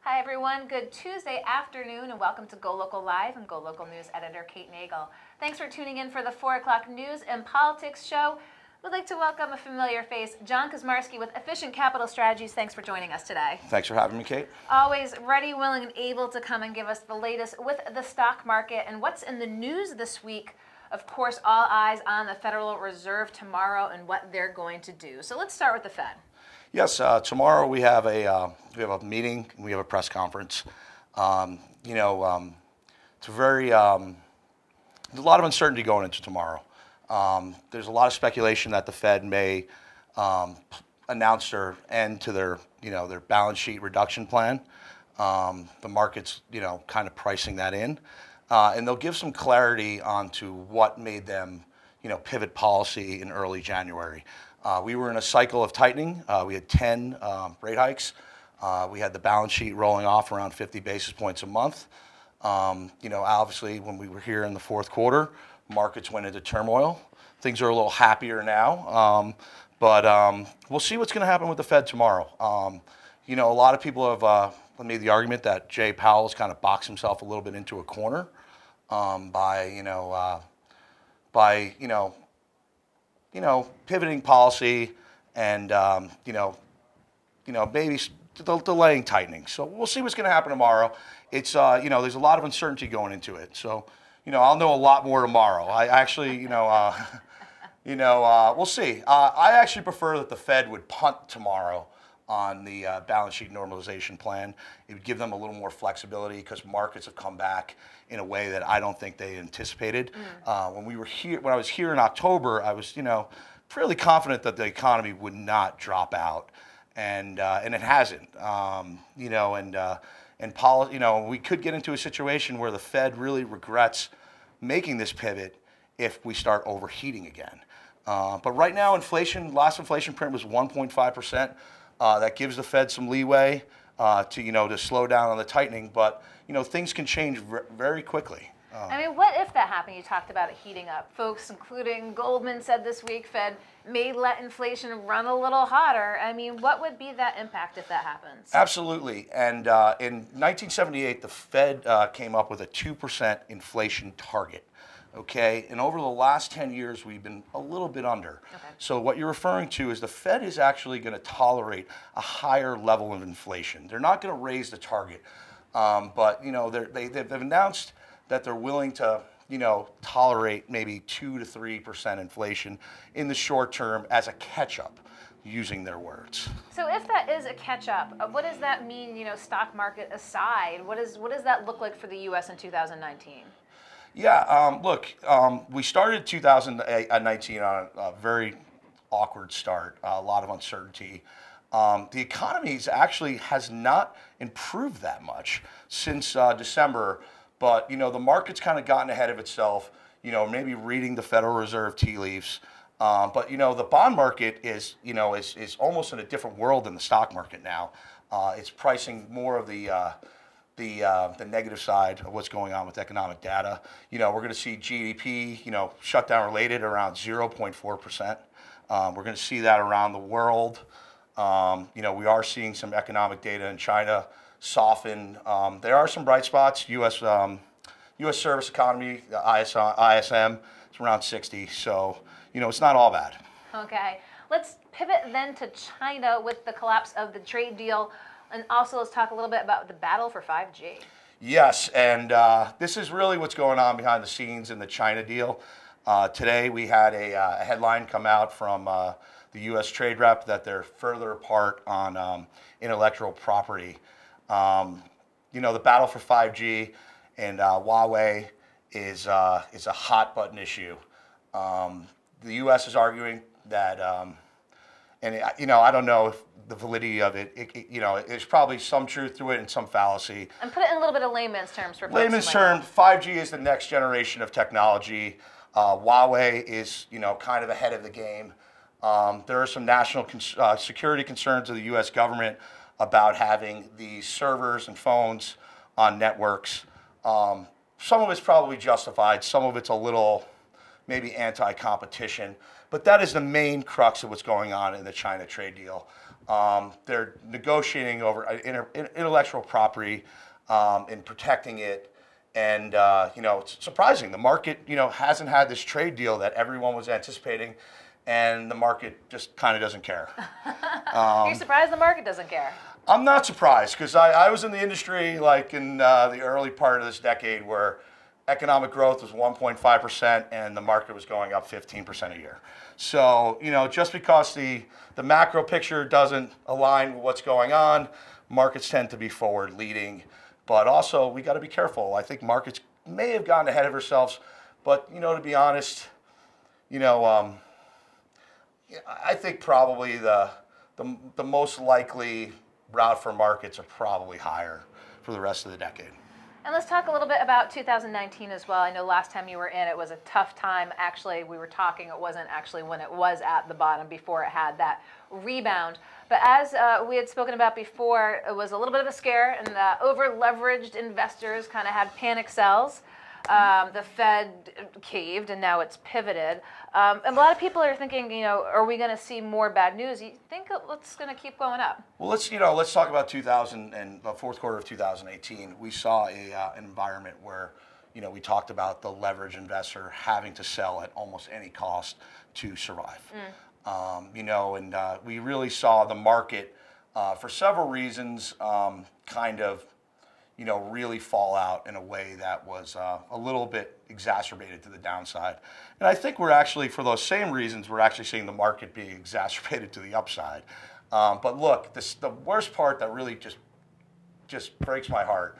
Hi everyone, good Tuesday afternoon and welcome to GoLocal Live. I'm GoLocal News Editor Kate Nagel. Thanks for tuning in for the 4 o'clock news and politics show. We'd like to welcome a familiar face, John Kosmarski with Efficient Capital Strategies. Thanks for joining us today. Thanks for having me, Kate. Always ready, willing, and able to come and give us the latest with the stock market and what's in the news this week. Of course, all eyes on the Federal Reserve tomorrow and what they're going to do. So let's start with the Fed. Yes, tomorrow we have a meeting. We have a press conference. It's a very there's a lot of uncertainty going into tomorrow. There's a lot of speculation that the Fed may announce their end to their balance sheet reduction plan. The market's kind of pricing that in, and they'll give some clarity onto what made them pivot policy in early January. We were in a cycle of tightening. We had 10 rate hikes. We had the balance sheet rolling off around 50 basis points a month. Obviously, when we were here in the fourth quarter, markets went into turmoil. Things are a little happier now, but we'll see what's going to happen with the Fed tomorrow. A lot of people have made the argument that Jay Powell's kind of boxed himself a little bit into a corner by pivoting policy and maybe delaying tightening. So we'll see what's going to happen tomorrow. It's there's a lot of uncertainty going into it. So I'll know a lot more tomorrow. I actually we'll see. I actually prefer that the Fed would punt tomorrow on the balance sheet normalization plan. It would give them a little more flexibility because markets have come back in a way that I don't think they anticipated. When I was here in October, I was fairly confident that the economy would not drop out, and it hasn't. We could get into a situation where the Fed really regrets making this pivot if we start overheating again. But right now, last inflation print was 1.5%. That gives the Fed some leeway to slow down on the tightening, but things can change very quickly. What if that happened? You talked about it heating up. Folks, including Goldman, said this week Fed may let inflation run a little hotter. What would be that impact if that happens? Absolutely. And in 1978, the Fed came up with a 2% inflation target. Okay, and over the last 10 years, we've been a little bit under. Okay. So what you're referring to is the Fed is actually going to tolerate a higher level of inflation. They're not going to raise the target, but they've announced that they're willing to tolerate maybe 2 to 3% inflation in the short term as a catch-up, using their words. So if that is a catch-up, what does that mean? Stock market aside, what does that look like for the U.S. in 2019? Yeah, we started 2019 on a very awkward start, a lot of uncertainty. The economy actually has not improved that much since December, but the market's kind of gotten ahead of itself, maybe reading the Federal Reserve tea leaves. But the bond market is almost in a different world than the stock market now. It's pricing more of the negative side of what's going on with economic data. We're going to see GDP, shutdown related around 0.4%. We're going to see that around the world. We are seeing some economic data in China soften. There are some bright spots. U.S. service economy, ISM, it's around 60. So, it's not all bad. Okay. Let's pivot then to China with the collapse of the trade deal. And also, let's talk a little bit about the battle for 5G. Yes, and this is really what's going on behind the scenes in the China deal. Today, we had a headline come out from the U.S. trade rep that they're further apart on intellectual property. The battle for 5G and Huawei is a hot button issue. The U.S. is arguing that, I don't know if the validity of it, there's probably some truth to it and some fallacy. And put it in a little bit of layman's terms for folks. Layman's term, 5G is the next generation of technology. Huawei is, kind of ahead of the game. There are some national security concerns of the U.S. government about having these servers and phones on networks. Some of it's probably justified. Some of it's a little maybe anti-competition. But that is the main crux of what's going on in the China trade deal. They're negotiating over intellectual property and protecting it. And, it's surprising. The market, hasn't had this trade deal that everyone was anticipating, and the market just kind of doesn't care. You're surprised the market doesn't care? I'm not surprised, because I was in the industry like in the early part of this decade where economic growth was 1.5% and the market was going up 15% a year. So, just because the macro picture doesn't align with what's going on, markets tend to be forward leading. But also, we got to be careful. I think markets may have gotten ahead of ourselves, but to be honest, I think probably the most likely route for markets are probably higher for the rest of the decade. And let's talk a little bit about 2019 as well. I know last time you were in, it was a tough time. Actually, we were talking, it wasn't actually when it was at the bottom before it had that rebound. But as we had spoken about before, it was a little bit of a scare, and the over-leveraged investors kind of had panic sells. The Fed caved, and now it's pivoted. And a lot of people are thinking, are we going to see more bad news? You think it's going to keep going up? Well, let's talk about 2000 and the fourth quarter of 2018. We saw an environment where, we talked about the leverage investor having to sell at almost any cost to survive. We really saw the market, for several reasons, really fall out in a way that was a little bit exacerbated to the downside. And I think we're actually, for those same reasons, we're actually seeing the market being exacerbated to the upside. But look, the worst part that really just breaks my heart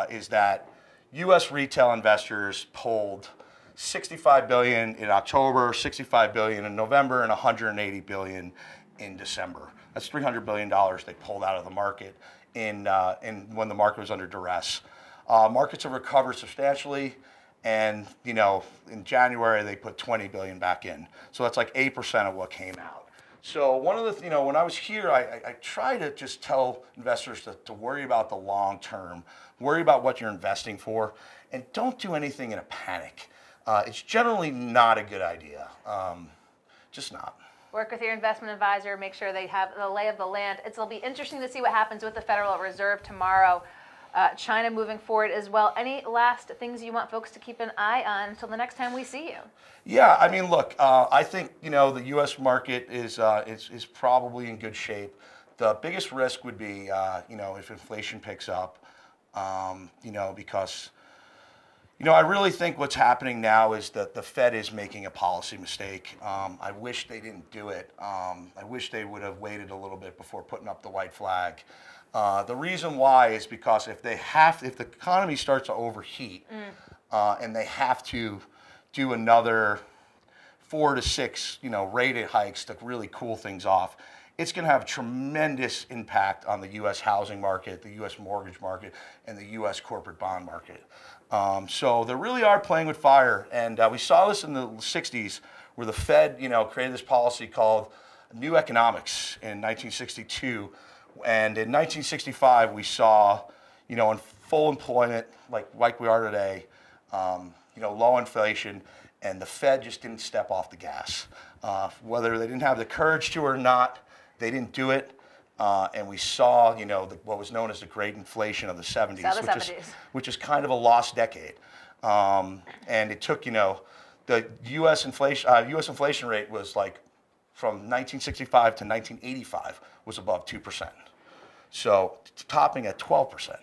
is that U.S. retail investors pulled $65 billion in October, $65 billion in November, and $180 billion in December. That's $300 billion they pulled out of the market in when the market was under duress. Markets have recovered substantially, and in January they put $20 billion back in. So that's like 8% of what came out. So one of the when I was here, I try to just tell investors to worry about the long term, worry about what you're investing for, and don't do anything in a panic. It's generally not a good idea, just not. Work with your investment advisor, make sure they have the lay of the land. It'll be interesting to see what happens with the Federal Reserve tomorrow. China moving forward as well. Any last things you want folks to keep an eye on until the next time we see you? Yeah, I mean, look, I think the U.S. market is probably in good shape. The biggest risk would be if inflation picks up, because I really think what's happening now is that the Fed is making a policy mistake. I wish they didn't do it. I wish they would have waited a little bit before putting up the white flag. The reason why is because if the economy starts to overheat and they have to do another 4 to 6 rate hikes to really cool things off, it's going to have a tremendous impact on the U.S. housing market, the U.S. mortgage market, and the U.S. corporate bond market. So they really are playing with fire, and we saw this in the 60s where the Fed, created this policy called New Economics in 1962, and in 1965 we saw, in full employment like we are today, low inflation, and the Fed just didn't step off the gas. Whether they didn't have the courage to or not, they didn't do it. And we saw, what was known as the Great Inflation of the 70s, which is kind of a lost decade. And it took, the U.S. inflation rate was from 1965 to 1985 was above 2%. So topping at 12%.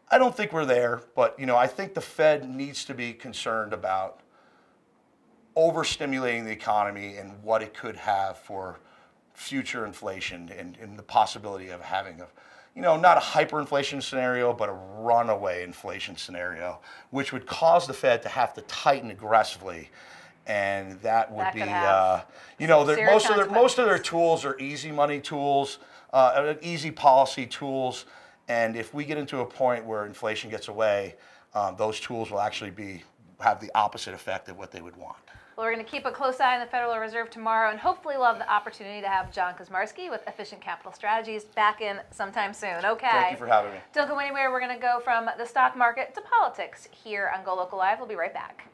I don't think we're there, but I think the Fed needs to be concerned about overstimulating the economy and what it could have for future inflation and the possibility of having not a hyperinflation scenario, but a runaway inflation scenario, which would cause the Fed to have to tighten aggressively. And that would be, most of their tools are easy money tools, easy policy tools. And if we get into a point where inflation gets away, those tools will actually have the opposite effect of what they would want. Well, we're going to keep a close eye on the Federal Reserve tomorrow, and hopefully we'll have the opportunity to have John Kaczmarski with Efficient Capital Strategies back in sometime soon. Okay. Thank you for having me. Don't go anywhere. We're going to go from the stock market to politics here on GoLocal Live. We'll be right back.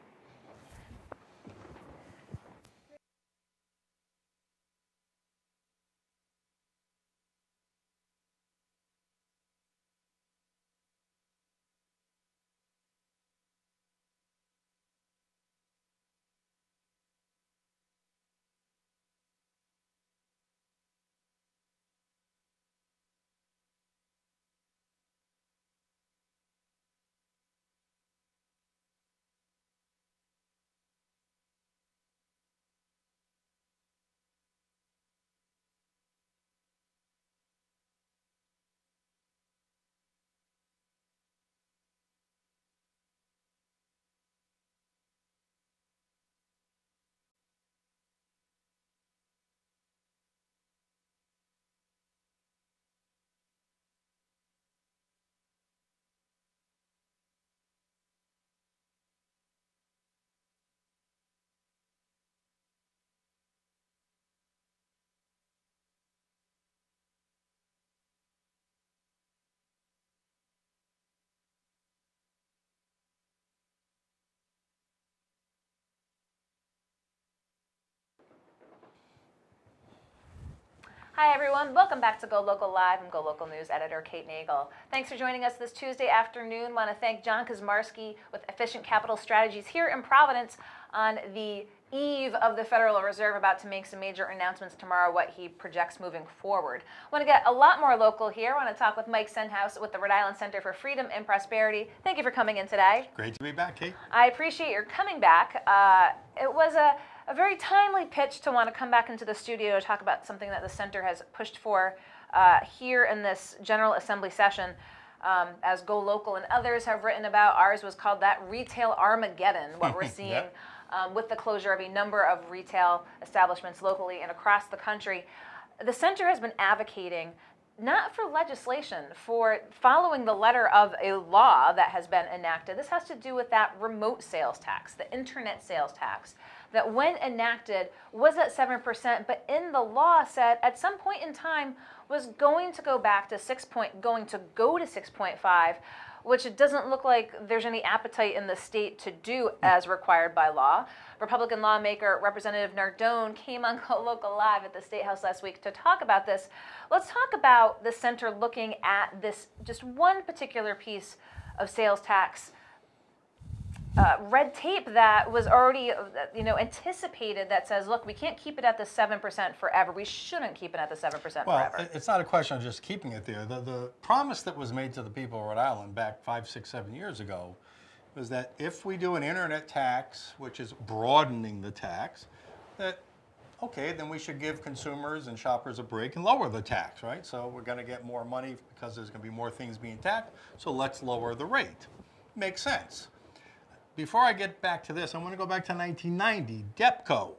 Hi, everyone. Welcome back to Go Local Live. I'm Go Local News editor Kate Nagel. Thanks for joining us this Tuesday afternoon. Want to thank John Kazmarski with Efficient Capital Strategies here in Providence on the eve of the Federal Reserve about to make some major announcements tomorrow, what he projects moving forward. Want to get a lot more local here. Want to talk with Mike Senhouse with the Rhode Island Center for Freedom and Prosperity. Thank you for coming in today. Great to be back, Kate. I appreciate your coming back. It was a very timely pitch to want to come back into the studio to talk about something that the center has pushed for here in this General Assembly session. As Go Local and others have written about, ours was called that Retail Armageddon, what we're seeing Yep. with the closure of a number of retail establishments locally and across the country. The center has been advocating not for legislation, for following the letter of a law that has been enacted. This has to do with that remote sales tax, the internet sales tax, that when enacted was at 7%, but in the law said at some point in time was going to go back to 6.5, which it doesn't look like there's any appetite in the state to do as required by law. Republican lawmaker Representative Nardone came on Go Local Live at the State House last week to talk about this. Let's talk about the center looking at this, just one particular piece of sales tax red tape that was already anticipated, that says, look, we can't keep it at the 7% forever. We shouldn't keep it at the 7% forever. Well, it's not a question of just keeping it there. The promise that was made to the people of Rhode Island back 5, 6, 7 years ago was that if we do an internet tax, which is broadening the tax, that, okay, then we should give consumers and shoppers a break and lower the tax, right? So we're going to get more money because there's going to be more things being taxed, so let's lower the rate. Makes sense. Before I get back to this, I want to go back to 1990, DEPCO.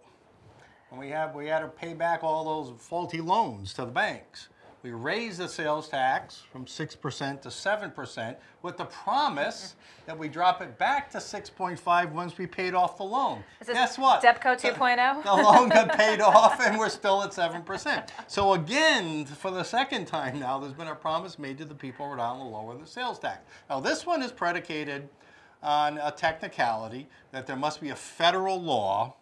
And we had to pay back all those faulty loans to the banks. We raised the sales tax from 6% to 7% with the promise that we drop it back to 6.5 once we paid off the loan. Guess what? DEPCO 2.0? The loan got paid off and we're still at 7%. So again, for the second time now, there's been a promise made to the people of Rhode Island to lower the sales tax. Now this one is predicated on a technicality that there must be a federal law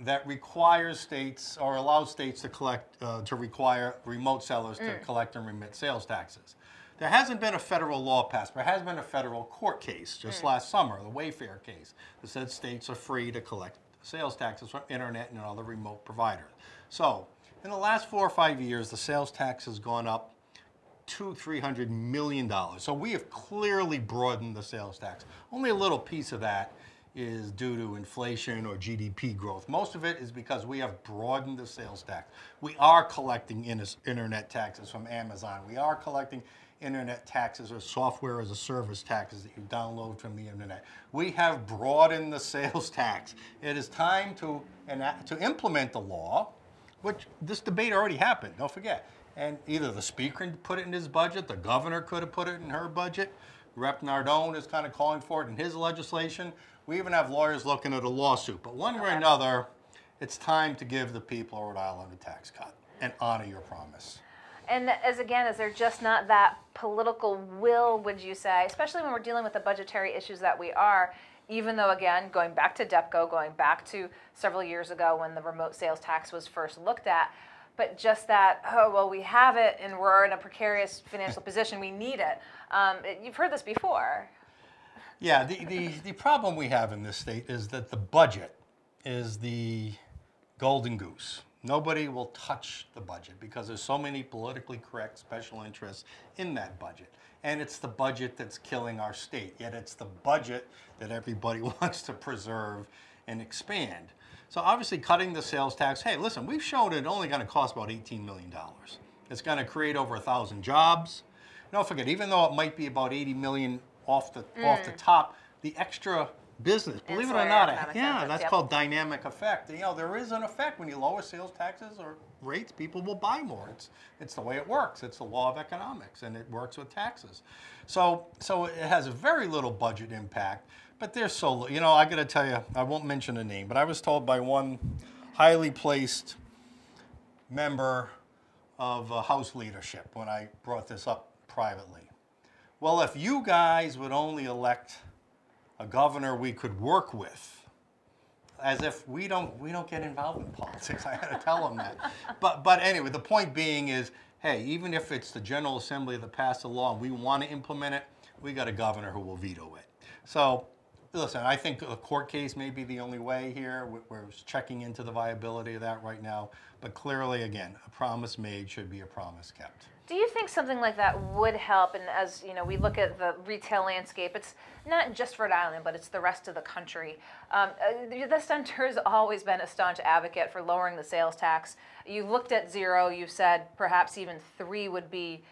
that requires states or allows states to collect, to require remote sellers to collect and remit sales taxes. There hasn't been a federal law passed, but there has been a federal court case just last summer, the Wayfair case, that said states are free to collect sales taxes from internet and other remote providers. So in the last 4 or 5 years, the sales tax has gone up $200–300 million. So we have clearly broadened the sales tax. Only a little piece of that is due to inflation or GDP growth. Most of it is because we have broadened the sales tax. We are collecting internet taxes from Amazon. We are collecting internet taxes or software as a service taxes that you download from the internet. We have broadened the sales tax. It is time to implement the law, which this debate already happened, don't forget. And either the speaker put it in his budget, the governor could have put it in her budget, Rep. Nardone is kind of calling for it in his legislation. We even have lawyers looking at a lawsuit. But one way or another, it's time to give the people of Rhode Island a tax cut and honor your promise. And as there just not that political will, would you say, especially when we're dealing with the budgetary issues that we are, even though, again, going back to DEPCO, going back to several years ago when the remote sales tax was first looked at, but just that, oh, well, we have it and we're in a precarious financial position, we need it. You've heard this before. Yeah, the problem we have in this state is that the budget is the golden goose. Nobody will touch the budget because there's so many politically correct special interests in that budget. And it's the budget that's killing our state, yet it's the budget that everybody wants to preserve and expand. So obviously cutting the sales tax, hey, listen, we've shown it's only going to cost about $18 million. It's going to create over 1,000 jobs. Don't forget, even though it might be about $80 million off the top, the extra business, believe it or not, that's called dynamic effect. You know, there is an effect when you lower sales taxes or rates, people will buy more. It's the way it works. It's the law of economics, and it works with taxes. So it has very little budget impact. But there's so, you know, I got to tell you, I won't mention a name, but I was told by one highly placed member of House leadership when I brought this up privately. Well, if you guys would only elect a governor we could work with, as if we don't get involved in politics. I had to tell them that. But anyway, the point being is, hey, even if it's the General Assembly that passed a law and we want to implement it, we got a governor who will veto it. So listen, I think a court case may be the only way here. We're checking into the viability of that right now. But clearly, again, a promise made should be a promise kept. Do you think something like that would help? And as you know, we look at the retail landscape, it's not just Rhode Island, but it's the rest of the country. The center has always been a staunch advocate for lowering the sales tax. You've looked at 0. You've said perhaps even 3 would be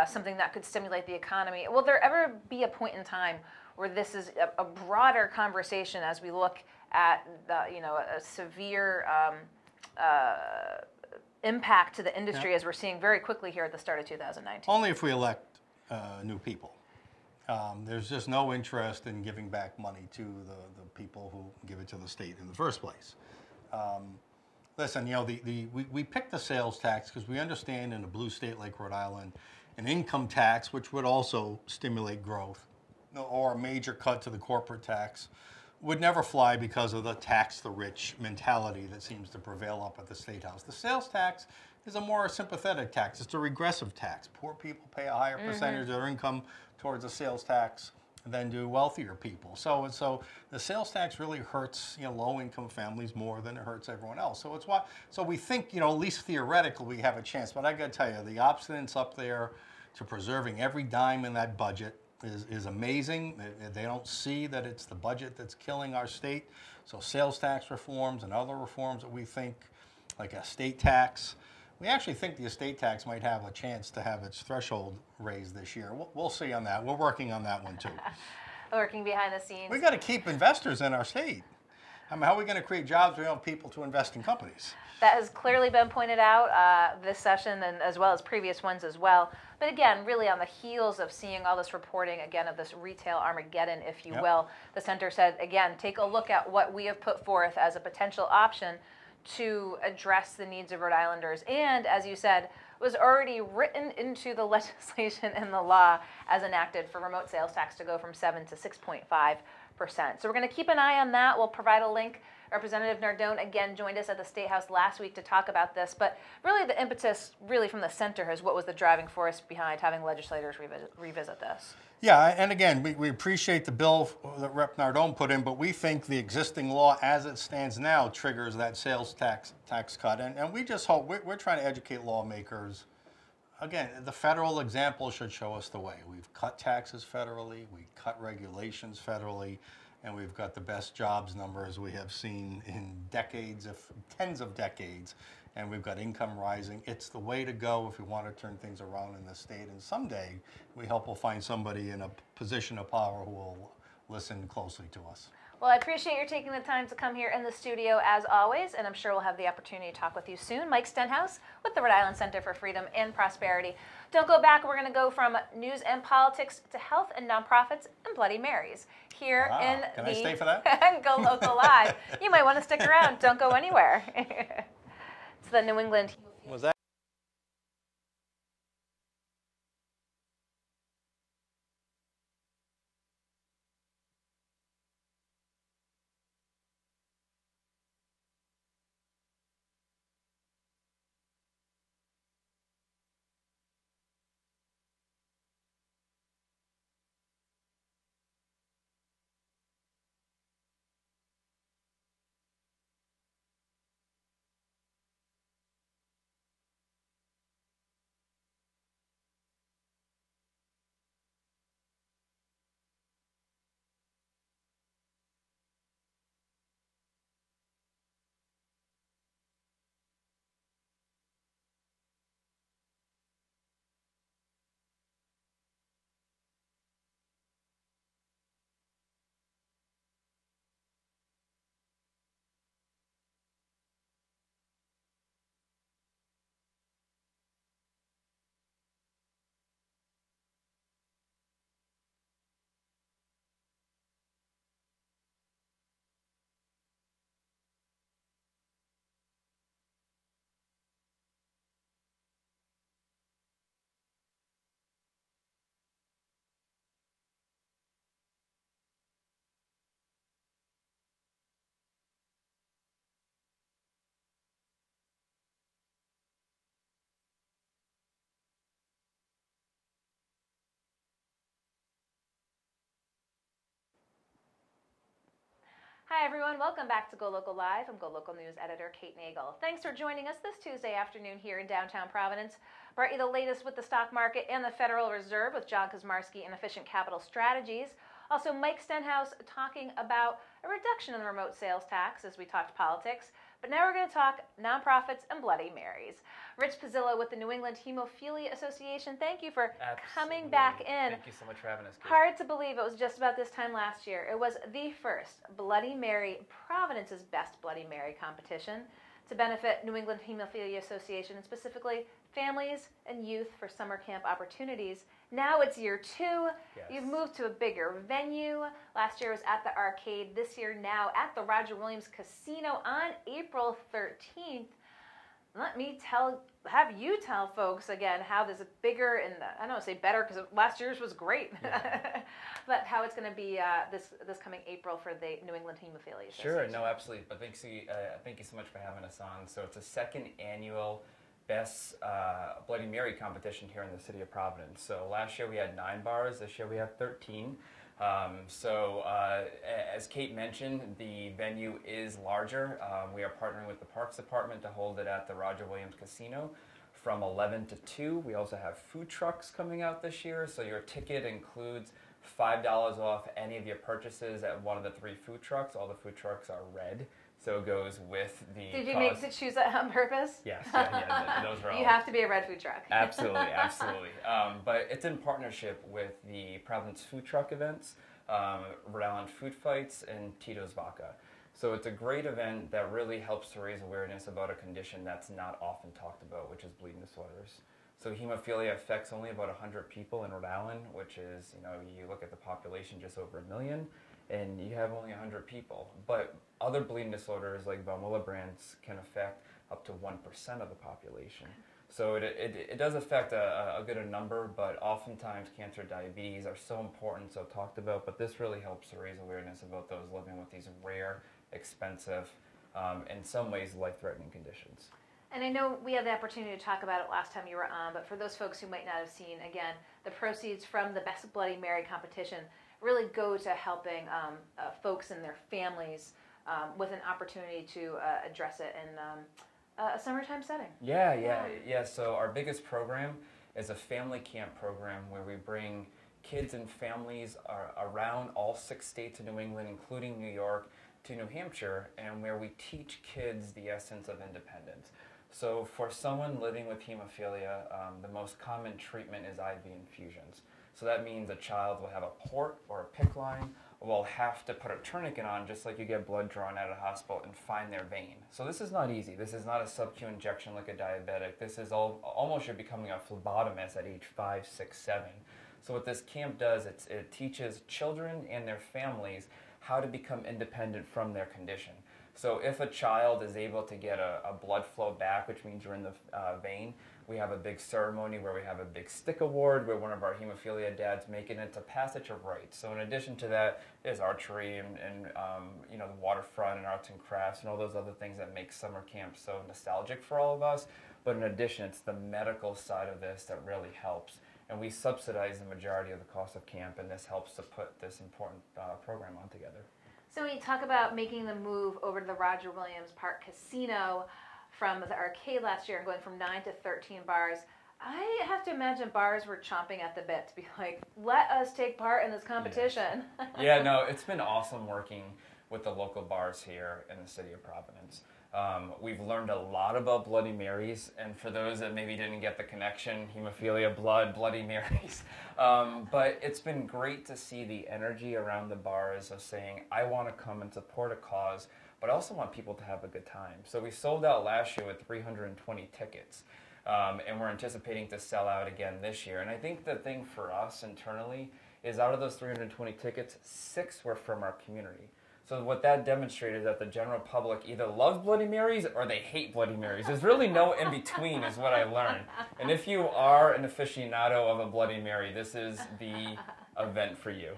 something that could stimulate the economy. Will there ever be a point in time where this is a broader conversation as we look at a severe impact to the industry, as we're seeing very quickly here at the start of 2019? Only if we elect new people. There's just no interest in giving back money to the people who give it to the state in the first place. Listen, we picked the sales tax because we understand in a blue state like Rhode Island, an income tax, which would also stimulate growth, or a major cut to the corporate tax, would never fly because of the tax the rich mentality that seems to prevail up at the State House. The sales tax is a more sympathetic tax. It's a regressive tax. Poor people pay a higher percentage of their income towards the sales tax than do wealthier people. So the sales tax really hurts low-income families more than it hurts everyone else. So we think at least theoretically we have a chance. But I got to tell you, the obstinance up there to preserving every dime in that budget is amazing. They don't see that it's the budget that's killing our state. So sales tax reforms and other reforms that we think, like a estate tax, we actually think the estate tax might have a chance to have its threshold raised this year. We'll see on that. We're working on that one too. Working behind the scenes. We got to keep investors in our state. I mean, how are we going to create jobs if we don't have people to invest in companies? That has clearly been pointed out this session, and as well as previous ones as well. But again, really on the heels of seeing all this reporting, again, of this retail Armageddon, if you will, the center said, again, take a look at what we have put forth as a potential option to address the needs of Rhode Islanders. And as you said, was already written into the legislation and the law as enacted for remote sales tax to go from 7 to 6.5%. So we're going to keep an eye on that. We'll provide a link. Representative Nardone, again, joined us at the State House last week to talk about this. But really the impetus really from the center is what was the driving force behind having legislators revisit this. Yeah, and again, we appreciate the bill that Rep. Nardone put in, but we think the existing law as it stands now triggers that sales tax cut. And we just hope, we're trying to educate lawmakers. Again, the federal example should show us the way. We've cut taxes federally, we cut regulations federally, and we've got the best jobs numbers we have seen in decades, if tens of decades, and we've got income rising. It's the way to go if we want to turn things around in the state, and someday we hope we'll find somebody in a position of power who will listen closely to us. Well, I appreciate your taking the time to come here in the studio as always, and I'm sure we'll have the opportunity to talk with you soon. Mike Stenhouse with the Rhode Island Center for Freedom and Prosperity. Don't go back. We're going to go from news and politics to health and nonprofits and Bloody Marys here in Can I stay for that? Go Local Live. You might want to stick around. Don't go anywhere. It's the New England. Was that? Hi everyone, welcome back to Go Local Live. I'm Go Local News Editor Kate Nagel. Thanks for joining us this Tuesday afternoon here in downtown Providence. Brought you the latest with the stock market and the Federal Reserve with John Kosmarski and Efficient Capital Strategies. Also, Mike Stenhouse talking about a reduction in the remote sales tax as we talked politics. But now we're going to talk nonprofits and Bloody Marys. Rich Pizzillo with the New England Hemophilia Association, thank you for coming back in. Thank you so much for having us, Kate. Hard to believe it was just about this time last year. It was the first Bloody Mary, Providence's best Bloody Mary competition to benefit New England Hemophilia Association and specifically families and youth for summer camp opportunities. Now it's year 2. Yes. You've moved to a bigger venue. Last year was at the arcade. This year now at the Roger Williams Casino on April 13th. Let me have you tell folks again how this bigger and I don't want to say better because last year's was great, Yeah. but how it's going to be this coming April for the New England Hemophilia Association. Sure, no, absolutely. But thank you so much for having us on. So it's a second annual Best Bloody Mary competition here in the city of Providence. So last year we had 9 bars. This year we have 13. As Kate mentioned, the venue is larger. We are partnering with the Parks Department to hold it at the Roger Williams Casino from 11 to 2. We also have food trucks coming out this year, so your ticket includes $5 off any of your purchases at one of the 3 food trucks. All the food trucks are red, so it goes with the Did you cost. make to choose that on purpose? Yes, those are all. You have to be a red food truck. Absolutely, absolutely. But it's in partnership with the Providence Food Truck events, Rhode Island Food Fights, and Tito's Vodka. So it's a great event that really helps to raise awareness about a condition that's not often talked about, which is bleeding disorders. So hemophilia affects only about 100 people in Rhode Island, which is, you look at the population just over 1 million, and you have only 100 people. But other bleeding disorders like von Willebrand's can affect up to 1% of the population. So it does affect a good number, but oftentimes cancer, diabetes are so important, so talked about, but this really helps to raise awareness about those living with these rare, expensive, in some ways life-threatening conditions. And I know we had the opportunity to talk about it last time you were on, but for those folks who might not have seen, again, the proceeds from the Best Bloody Mary competition really go to helping folks and their families with an opportunity to address it in a summertime setting. Yeah. So our biggest program is a family camp program where we bring kids and families around all 6 states of New England, including New York, to New Hampshire, and where we teach kids the essence of independence. So for someone living with hemophilia, the most common treatment is IV infusions. So that means a child will have a port or a PICC line, or will have to put a tourniquet on just like you get blood drawn out of the hospital and find their vein. So this is not easy. This is not a sub-Q injection like a diabetic. This is almost you're becoming a phlebotomist at age 5, 6, 7. So what this camp does, it teaches children and their families how to become independent from their condition. So if a child is able to get a blood flow back, which means you're in the vein, we have a big ceremony where we have a big stick award where one of our hemophilia dads make it into passage of rights. So in addition to that, there's archery and the waterfront and arts and crafts and all those other things that make summer camp so nostalgic for all of us. But in addition, it's the medical side of this that really helps. And we subsidize the majority of the cost of camp, and this helps to put this important program on together. So when you talk about making the move over to the Roger Williams Park Casino from the arcade last year and going from 9 to 13 bars, I have to imagine bars were chomping at the bit to be like, let us take part in this competition. Yeah, no, it's been awesome working with the local bars here in the city of Providence. We've learned a lot about Bloody Marys, and for those that maybe didn't get the connection, hemophilia, blood, Bloody Marys. But it's been great to see the energy around the bars of saying, I want to come and support a cause, but I also want people to have a good time. So we sold out last year with 320 tickets, and we're anticipating to sell out again this year. And I think the thing for us internally is out of those 320 tickets, 6 were from our community. So what that demonstrated is that the general public either loves Bloody Marys or they hate Bloody Marys. There's really no in-between is what I learned. And if you are an aficionado of a Bloody Mary, this is the event for you.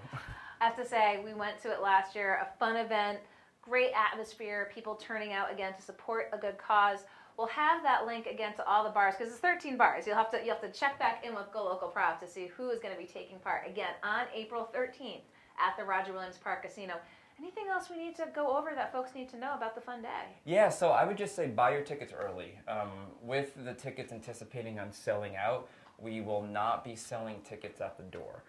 I have to say, we went to it last year, a fun event, great atmosphere, people turning out again to support a good cause. We'll have that link again to all the bars because it's 13 bars. You'll have to check back in with Go Local Prov to see who is going to be taking part again on April 13th at the Roger Williams Park Casino. Anything else we need to go over that folks need to know about the fun day? Yeah, so I would just say buy your tickets early. With the tickets anticipating on selling out, we will not be selling tickets at the door.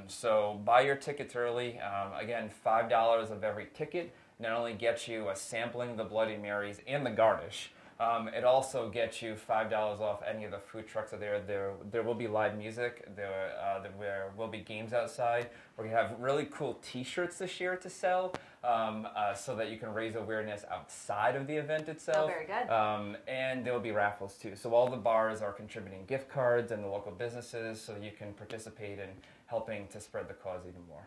So buy your tickets early. Again, $5 of every ticket not only gets you a sampling of the Bloody Marys and the garnish, it also gets you $5 off any of the food trucks that are there. There will be live music. There will be games outside. We're going to have really cool T-shirts this year to sell so that you can raise awareness outside of the event itself. Oh, very good. And there will be raffles too. So all the bars are contributing gift cards and the local businesses so you can participate in helping to spread the cause even more.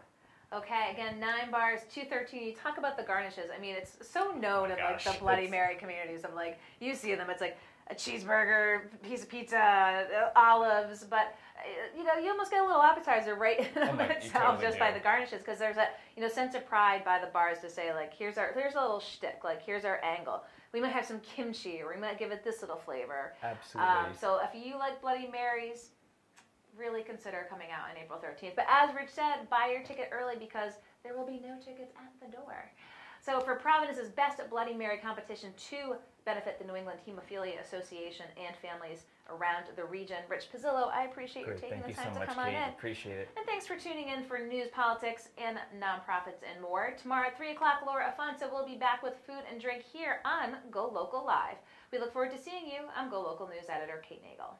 Okay, again, 9 bars, 213. You talk about the garnishes. I mean, it's so known in like gosh, the Bloody Mary communities of like, you see them, it's like a cheeseburger, piece of pizza, olives, but you know, you almost get a little appetizer right in itself totally just by the garnishes, because there's a sense of pride by the bars to say like, here's a little shtick, like here's our angle. We might have some kimchi, or we might give it this little flavor. Absolutely. So if you like Bloody Marys, really consider coming out on April 13th. But as Rich said, buy your ticket early because there will be no tickets at the door. So for Providence's Best Bloody Mary competition to benefit the New England Hemophilia Association and families around the region, Rich Pizzillo, I appreciate you taking the time to come on in. Appreciate it. And thanks for tuning in for news, politics, and nonprofits and more. Tomorrow at 3 o'clock, Laura Afonso will be back with food and drink here on Go Local Live. We look forward to seeing you. I'm Go Local News Editor Kate Nagel.